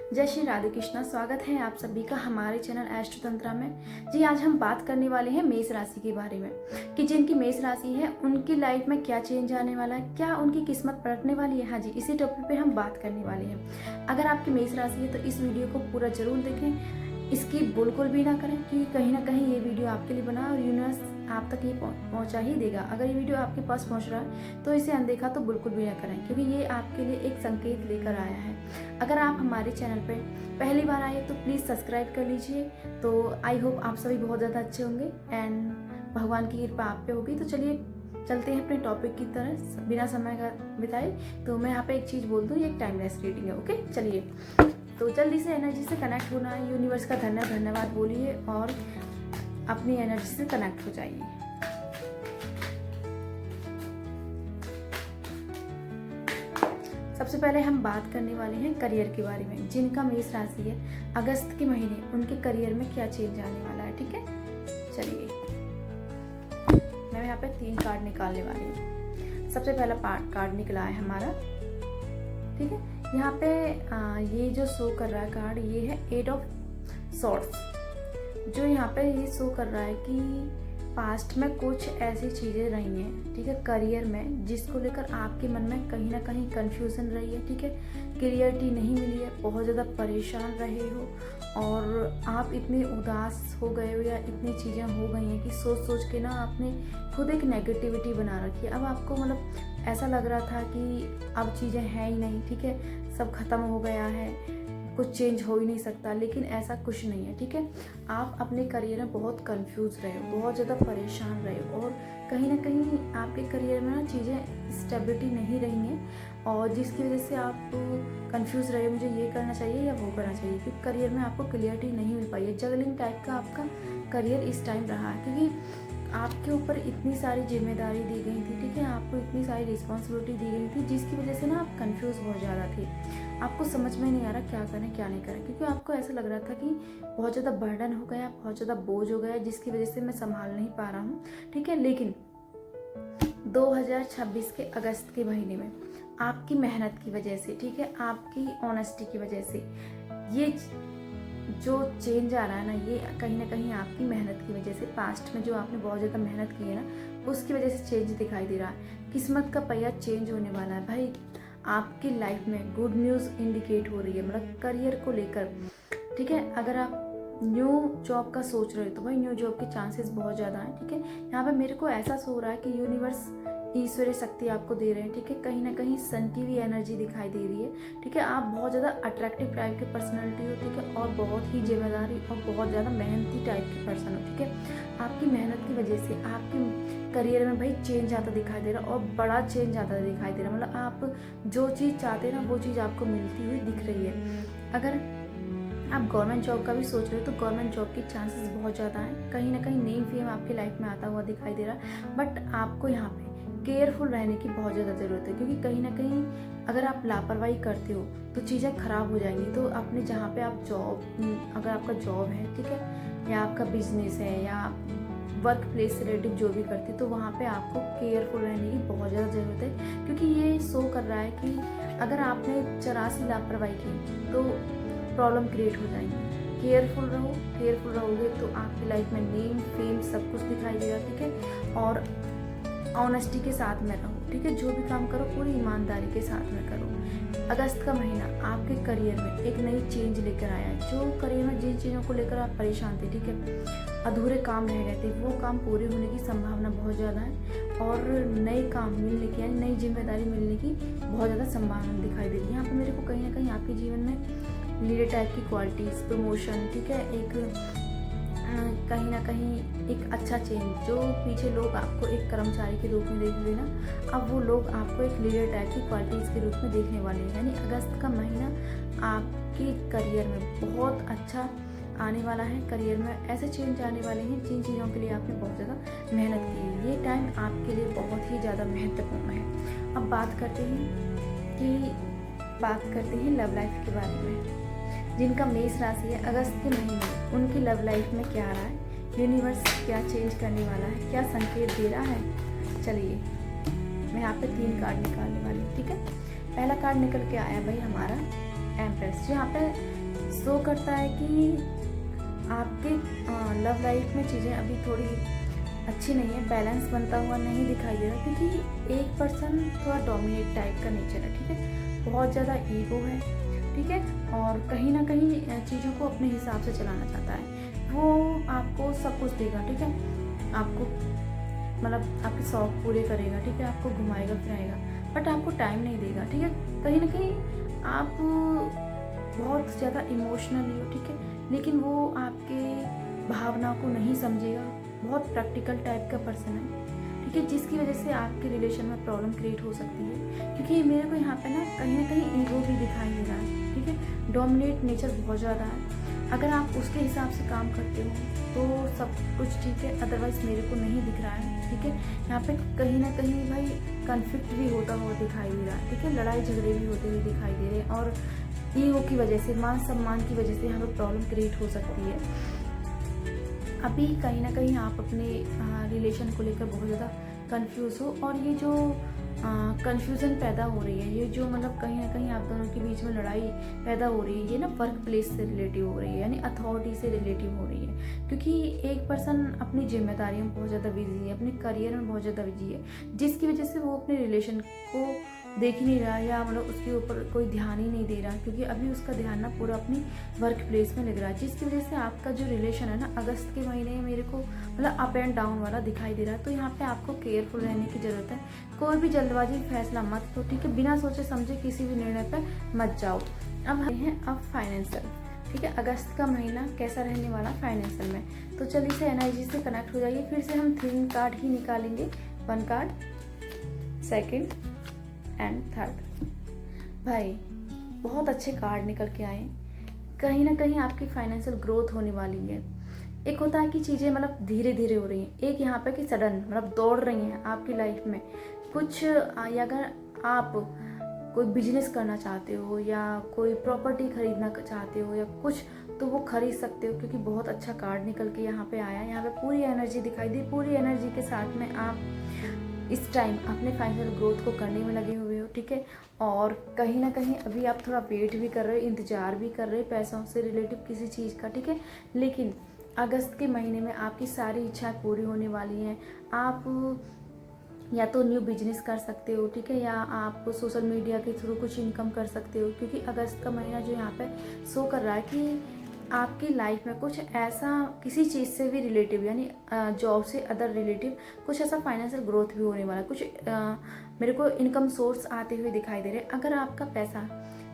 जय श्री राधे कृष्णा। स्वागत है आप सभी का हमारे चैनल एस्ट्रो तंत्रा में। जी, आज हम बात करने वाले हैं मेष राशि के बारे में कि जिनकी मेष राशि है उनकी लाइफ में क्या चेंज आने वाला है, क्या उनकी किस्मत पलटने वाली है। हाँ जी, इसी टॉपिक पे हम बात करने वाले हैं। अगर आपकी मेष राशि है तो इस वीडियो को पूरा जरूर देखें, इसकी बिल्कुल भी ना करें कि कहीं ना कहीं ये वीडियो आपके लिए बना और यूनिवर्स आप तक ये पहुंचा ही देगा। अगर ये वीडियो आपके पास पहुंच रहा है तो इसे अनदेखा तो बिल्कुल भी ना करें, क्योंकि ये आपके लिए एक संकेत लेकर आया है। अगर आप हमारे चैनल पे पहली बार आए तो प्लीज़ सब्सक्राइब कर लीजिए। तो आई होप आप सभी बहुत ज़्यादा अच्छे होंगे एंड भगवान की कृपा आप पे होगी। तो चलिए चलते हैं अपने टॉपिक की तरह बिना समय का बिताए। तो मैं यहाँ पे एक चीज़ बोल दूँ, ये एक टाइमलेस रीडिंग है। ओके, चलिए तो जल्दी से एनर्जी से कनेक्ट होना है। यूनिवर्स का धन्यवाद बोलिए और अपनी एनर्जी से कनेक्ट हो जाइए। सबसे पहले हम बात करने वाले हैं करियर के बारे में। जिनका मेष राशि है, अगस्त के महीने उनके करियर में क्या चेंज आने वाला है। ठीक है, चलिए मैं यहाँ पे 3 कार्ड निकालने वाली हूँ। सबसे पहला कार्ड निकला है हमारा। ठीक है, यहाँ पे ये जो शो कर रहा है कार्ड, ये है 8 ऑफ सॉर्ड्स। जो यहाँ पे ये शो कर रहा है कि पास्ट में कुछ ऐसी चीज़ें रही हैं, ठीक है, करियर में, जिसको लेकर आपके मन में कहीं ना कहीं कंफ्यूजन रही है। ठीक है, क्लियरिटी नहीं मिली है, बहुत ज़्यादा परेशान रहे हो और आप इतने उदास हो गए हो या इतनी चीज़ें हो गई हैं कि सोच सोच के ना आपने खुद एक नेगेटिविटी बना रखी है। अब आपको मतलब ऐसा लग रहा था कि अब चीज़ें हैं ही नहीं, ठीक है, सब खत्म हो गया है, कुछ चेंज हो ही नहीं सकता, लेकिन ऐसा कुछ नहीं है। ठीक है, आप अपने करियर में बहुत कंफ्यूज रहे हो, बहुत ज़्यादा परेशान रहे हो और कहीं ना कहीं आपके करियर में ना चीज़ें स्टेबिलिटी नहीं रही हैं और जिसकी वजह से आप कंफ्यूज रहे हो, मुझे ये करना चाहिए या वो करना चाहिए, क्योंकि करियर में आपको क्लियरिटी नहीं मिल पाई है। जगलिंग टाइप का आपका करियर इस टाइम रहा है, क्योंकि आपके ऊपर इतनी सारी जिम्मेदारी दी गई थी। ठीक है, आपको इतनी सारी रिस्पॉन्सिबिलिटी दी गई थी, जिसकी वजह से ना आप कंफ्यूज बहुत ज़्यादा थे। आपको समझ में नहीं आ रहा क्या करें क्या नहीं करें, क्योंकि आपको ऐसा लग रहा था कि बहुत ज़्यादा बर्डन हो गया, बहुत ज़्यादा बोझ हो गया, जिसकी वजह से मैं संभाल नहीं पा रहा हूँ। ठीक है, लेकिन 2026 के अगस्त के महीने में आपकी मेहनत की वजह से, ठीक है, आपकी ऑनेस्टी की वजह से ये जो चेंज आ रहा है ना, ये कहीं ना कहीं आपकी मेहनत की वजह से, पास्ट में जो आपने बहुत ज़्यादा मेहनत की है ना, उसकी वजह से चेंज दिखाई दे रहा है। किस्मत का पहिया चेंज होने वाला है भाई। आपकी लाइफ में गुड न्यूज़ इंडिकेट हो रही है, मतलब करियर को लेकर। ठीक है, अगर आप न्यू जॉब का सोच रहे हो तो भाई न्यू जॉब के चांसेस बहुत ज़्यादा हैं। ठीक है, यहाँ पे मेरे को ऐसा हो रहा है कि यूनिवर्स ईश्वरीय शक्ति आपको दे रहे हैं। ठीक है, कहीं ना कहीं सन की भी एनर्जी दिखाई दे रही है। ठीक है, आप बहुत ज़्यादा अट्रैक्टिव टाइप की पर्सनैलिटी हो। ठीक है, और बहुत ही जिम्मेदारी और बहुत ज़्यादा मेहनती टाइप की पर्सन हो। ठीक है, आपकी मेहनत की वजह से आपके करियर में भाई चेंज आता दिखाई दे रहा और बड़ा चेंज आता दिखाई दे रहा। मतलब आप जो चीज़ चाहते हैं ना, वो चीज़ आपको मिलती हुई दिख रही है। अगर आप गवर्नमेंट जॉब का भी सोच रहे हो तो गवर्नमेंट जॉब के चांसेस बहुत ज़्यादा हैं। कहीं ना कहीं नेम फेम आपकी लाइफ में आता हुआ दिखाई दे रहा है, बट आपको यहाँ पे केयरफुल रहने की बहुत ज़्यादा ज़रूरत है, क्योंकि कहीं ना कहीं अगर आप लापरवाही करते हो तो चीज़ें ख़राब हो जाएंगी। तो अपने जहाँ पे आप अगर आपका जॉब है, ठीक है, या आपका बिजनेस है या वर्क प्लेस से रिलेटिव जो भी करते, तो वहाँ पे आपको केयरफुल रहने की बहुत ज़्यादा ज़रूरत है, क्योंकि ये शो कर रहा है कि अगर आपने जरा सी लापरवाही की तो प्रॉब्लम क्रिएट हो जाएंगी। केयरफुल रहो, केयरफुल रहोगे तो आपकी लाइफ में नेम फेम सब कुछ दिखाई देगा। ठीक है, और ऑनेस्टी के साथ में रहो। ठीक है, जो भी काम करो पूरी ईमानदारी के साथ में करो। अगस्त का महीना आपके करियर में एक नई चेंज लेकर आया है। जो करियर में जिन चीज़ों को लेकर आप परेशान थे, ठीक है, अधूरे काम रह गए थे, वो काम पूरे होने की संभावना बहुत ज़्यादा है और नए काम मिलने की यानी नई जिम्मेदारी मिलने की बहुत ज़्यादा संभावना दिखाई दे रही है। यहाँ पर मेरे को कहीं ना कहीं आपके जीवन में लीडर टाइप की क्वालिटीज़, प्रमोशन, ठीक है, एक कहीं ना कहीं एक अच्छा चेंज। जो पीछे लोग आपको एक कर्मचारी के रूप में देख रहे ना, अब वो लोग आपको एक लीडर टाइप की क्वालिटीज़ के रूप में देखने वाले हैं। यानी अगस्त का महीना आपके करियर में बहुत अच्छा आने वाला है। करियर में ऐसे चेंज आने वाले हैं जिन चीज़ों के लिए आपने बहुत ज़्यादा मेहनत की है। ये टाइम आपके लिए बहुत ही ज़्यादा महत्वपूर्ण है। अब बात करते हैं लव लाइफ के बारे में। जिनका मेष राशि है, अगस्त के महीने उनकी लव लाइफ में क्या आ रहा है, यूनिवर्स क्या चेंज करने वाला है, क्या संकेत दे रहा है। चलिए मैं यहाँ पे 3 कार्ड निकालने वाली हूँ। ठीक है, पहला कार्ड निकल के आया भाई हमारा एम्प्रेस, यहाँ पे शो करता है कि आपके लव लाइफ में चीज़ें अभी थोड़ी अच्छी नहीं है, बैलेंस बनता हुआ नहीं दिखाई दे रहा, क्योंकि एक पर्सन थोड़ा डोमिनेट टाइप का नेचर है, ठीक है, बहुत ज़्यादा ईगो है, ठीक है, और कहीं ना कहीं चीज़ों को अपने हिसाब से चलाना चाहता है। वो आपको सब कुछ देगा, ठीक है, आपको मतलब आपके शौक पूरे करेगा, ठीक है, आपको घुमाएगा फिराएगा, बट आपको टाइम नहीं देगा, ठीक है, कहीं ना कहीं आप बहुत ज़्यादा इमोशनली हो, ठीक है, लेकिन वो आपके भावना को नहीं समझेगा, बहुत प्रैक्टिकल टाइप का पर्सन है, ठीक है, जिसकी वजह से आपके रिलेशन में प्रॉब्लम क्रिएट हो सकती है, क्योंकि मेरे को यहाँ पे ना कहीं ईगो भी दिखाई दे रहा है, ठीक है, डोमिनेट नेचर बहुत ज़्यादा है। अगर आप उसके हिसाब से काम करते हो तो सब कुछ ठीक है, अदरवाइज मेरे को नहीं दिख रहा है, ठीक है, यहाँ पे कहीं ना कहीं भाई कन्फ्लिक्ट भी होता हुआ दिखाई दे रहा है, ठीक है, लड़ाई झगड़े भी होते हुए दिखाई दे रहे हैं, और ईगो की वजह से, मान सम्मान की वजह से यहाँ पर प्रॉब्लम क्रिएट हो सकती है। अभी कहीं ना कहीं आप अपने रिलेशन को लेकर बहुत ज़्यादा कंफ्यूज हो, और ये जो कंफ्यूजन पैदा हो रही है, ये जो मतलब कहीं ना कहीं आप दोनों के बीच में लड़ाई पैदा हो रही है, ये ना वर्क प्लेस से रिलेटिव हो रही है, यानी अथॉरिटी से रिलेटिव हो रही है, क्योंकि एक पर्सन अपनी जिम्मेदारियों में बहुत ज़्यादा बिजी है, अपने करियर में बहुत ज़्यादा बिजी है, जिसकी वजह से वो अपने रिलेशन को देख ही नहीं रहा, या मतलब उसके ऊपर कोई ध्यान ही नहीं दे रहा, क्योंकि अभी उसका ध्यान ना पूरा अपनी वर्क प्लेस में लग रहा है, जिसकी वजह से आपका जो रिलेशन है ना अगस्त के महीने मेरे को मतलब अप एंड डाउन वाला दिखाई दे रहा है। तो यहाँ पे आपको केयरफुल रहने की ज़रूरत है, कोई भी जल्दबाजी फैसला मत लो, ठीक है, बिना सोचे समझे किसी भी निर्णय पर मत जाओ। अब हैं अब फाइनेंशियल, ठीक है, अगस्त का महीना कैसा रहने वाला फाइनेंशियल में, तो चलिए से एनर्जी से कनेक्ट हो जाइए। फिर से हम 3 कार्ड ही निकालेंगे, 1 कार्ड, 2nd एंड 3rd। भाई बहुत अच्छे कार्ड निकल के आए, कहीं ना कहीं आपकी फाइनेंशियल ग्रोथ होने वाली है। एक होता है कि चीज़ें मतलब धीरे धीरे हो रही हैं, एक यहाँ पे कि सडन मतलब दौड़ रही हैं आपकी लाइफ में कुछ, या अगर आप कोई बिजनेस करना चाहते हो या कोई प्रॉपर्टी खरीदना चाहते हो या कुछ, तो वो खरीद सकते हो, क्योंकि बहुत अच्छा कार्ड निकल के यहाँ पे आया। यहाँ पे पूरी एनर्जी दिखाई दी, पूरी एनर्जी के साथ में आप इस टाइम अपने फाइनल ग्रोथ को करने में लगे हुए हो, ठीक है, और कहीं ना कहीं अभी आप थोड़ा वेट भी कर रहे हो, इंतजार भी कर रहे हो पैसों से रिलेटिव किसी चीज़ का, ठीक है, लेकिन अगस्त के महीने में आपकी सारी इच्छाएं पूरी होने वाली हैं। आप या तो न्यू बिजनेस कर सकते हो, ठीक है, या आप सोशल मीडिया के थ्रू कुछ इनकम कर सकते हो, क्योंकि अगस्त का महीना जो यहाँ पे शो कर रहा है कि आपकी लाइफ में कुछ ऐसा किसी चीज़ से भी रिलेटिव, यानी जॉब से अदर रिलेटिव कुछ ऐसा फाइनेंशियल ग्रोथ भी होने वाला है, कुछ मेरे को इनकम सोर्स आते हुए दिखाई दे रहे हैं। अगर आपका पैसा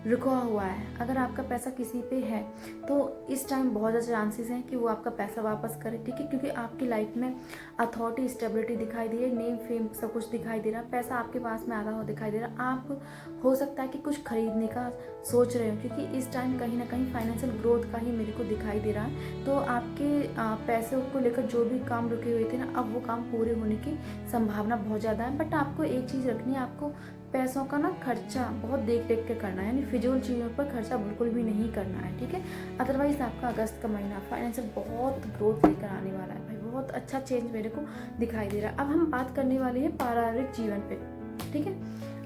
रुका हुआ है, अगर आपका पैसा किसी पे है, तो इस टाइम बहुत ज़्यादा चांसेस हैं कि वो आपका पैसा वापस करे, ठीक है, क्योंकि आपकी लाइफ में अथॉरिटी स्टेबिलिटी दिखाई दे रही है, नेम फेम सब कुछ दिखाई दे रहा है, पैसा आपके पास में आता हुआ दिखाई दे रहा है। आप हो सकता है कि कुछ खरीदने का सोच रहे हो, क्योंकि इस टाइम कहीं ना कहीं फाइनेंशियल ग्रोथ का ही मेरे को दिखाई दे रहा है। तो आपके पैसे को लेकर जो भी काम रुके हुए थे ना, अब वो काम पूरे होने की संभावना बहुत ज़्यादा है। बट आपको एक चीज़ रखनी है, आपको पैसों का ना खर्चा बहुत देख देख के करना है, यानी फिजूल चीज़ों पर खर्चा बिल्कुल भी नहीं करना है, ठीक है, अदरवाइज आपका अगस्त का महीना फाइनेंशियल बहुत ग्रोथ लेकर आने वाला है भाई, बहुत अच्छा चेंज मेरे को दिखाई दे रहा है। अब हम बात करने वाले हैं पारिवारिक जीवन पे, ठीक है,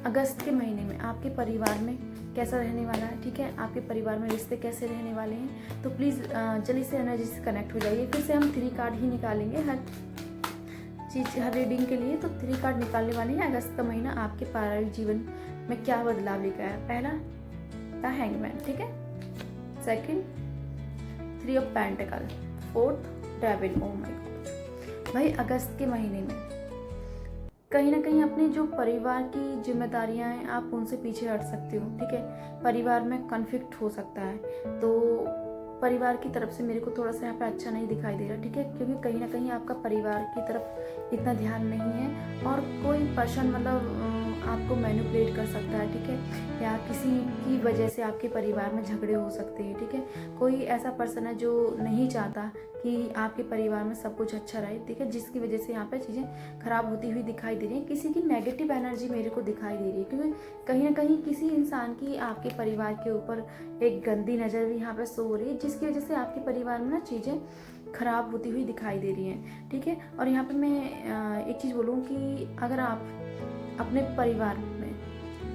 अगस्त के महीने में आपके परिवार में कैसा रहने वाला है, ठीक है, आपके परिवार में रिश्ते कैसे रहने वाले हैं, तो प्लीज़ जल्दी से एनर्जी से कनेक्ट हो जाइए। फिर से हम 3 कार्ड ही निकालेंगे हर रीडिंग के लिए, तो 3 कार्ड निकालने वाले हैं। अगस्त का महीना आपके पारिवारिक जीवन में क्या बदलाव लेकर आया। पहला था हैंगमैन, ठीक है, 2nd 3 of pentacle, 4th devil. Oh my God भाई, अगस्त के महीने में कहीं ना कहीं अपने जो परिवार की जिम्मेदारियां हैं आप उनसे पीछे हट सकते हो, ठीक है, परिवार में कॉन्फ्लिक्ट हो सकता है, तो परिवार की तरफ से मेरे को थोड़ा सा यहाँ पे अच्छा नहीं दिखाई दे रहा, ठीक है, क्योंकि कहीं ना कहीं आपका परिवार की तरफ इतना ध्यान नहीं है, और कोई पर्सन मतलब आपको मैनिपुलेट कर सकता है, ठीक है, या किसी की वजह से आपके परिवार में झगड़े हो सकते हैं, ठीक है, कोई ऐसा पर्सन है जो नहीं चाहता कि आपके परिवार में सब कुछ अच्छा रहे, ठीक है, जिसकी वजह से यहाँ पे चीज़ें खराब होती हुई दिखाई दे रही है। किसी की नेगेटिव एनर्जी मेरे को दिखाई दे रही है, क्योंकि कहीं ना कहीं किसी इंसान की आपके परिवार के ऊपर एक गंदी नज़र भी यहाँ पे सो हो रही है, जिसकी वजह से आपके परिवार में ना चीज़ें खराब होती हुई दिखाई दे रही हैं, ठीक है। और यहाँ पे मैं एक चीज़ बोलूँ कि अगर आप अपने परिवार में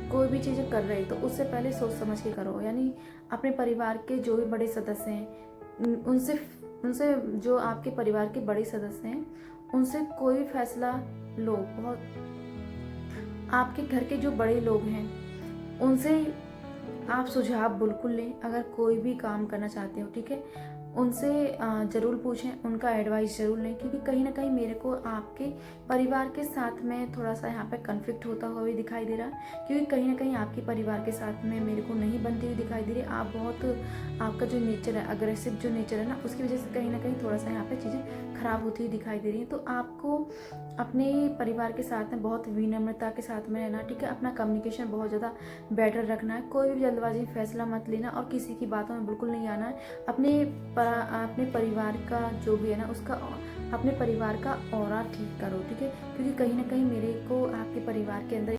कोई भी चीज़ें कर रहे हो तो उससे पहले सोच समझ के करो। यानी अपने परिवार के जो भी बड़े सदस्य हैं उनसे उनसे जो आपके परिवार के बड़े सदस्य हैं उनसे कोई भी फैसला लो। बहुत आपके घर के जो बड़े लोग हैं उनसे आप सुझाव बिल्कुल लें। अगर कोई भी काम करना चाहते हो, ठीक है, उनसे ज़रूर पूछें, उनका एडवाइस ज़रूर लें, क्योंकि कहीं ना कहीं मेरे को आपके परिवार के साथ में थोड़ा सा यहाँ पे कन्फ्लिक्ट होता हुआ भी दिखाई दे रहा है। क्योंकि कहीं ना कहीं आपके परिवार के साथ में मेरे को नहीं बनती हुई दिखाई दे रही। आप बहुत, आपका जो नेचर है, अग्रेसिव जो नेचर है ना, उसकी वजह से कहीं ना कहीं थोड़ा सा यहाँ पे चीज़ें खराब होती हुई दिखाई दे रही हैं। तो आपको अपने परिवार के साथ में बहुत विनम्रता के साथ में रहना, ठीक है, अपना कम्युनिकेशन बहुत ज़्यादा बेटर रखना है। कोई भी जल्दबाजी में फैसला मत लेना और किसी की बातों में बिल्कुल नहीं आना है। अपने परिवार का जो भी है ना, उसका अपने परिवार का ऑरा ठीक करो, ठीक है, क्योंकि कहीं ना कहीं मेरे को आपके परिवार के अंदर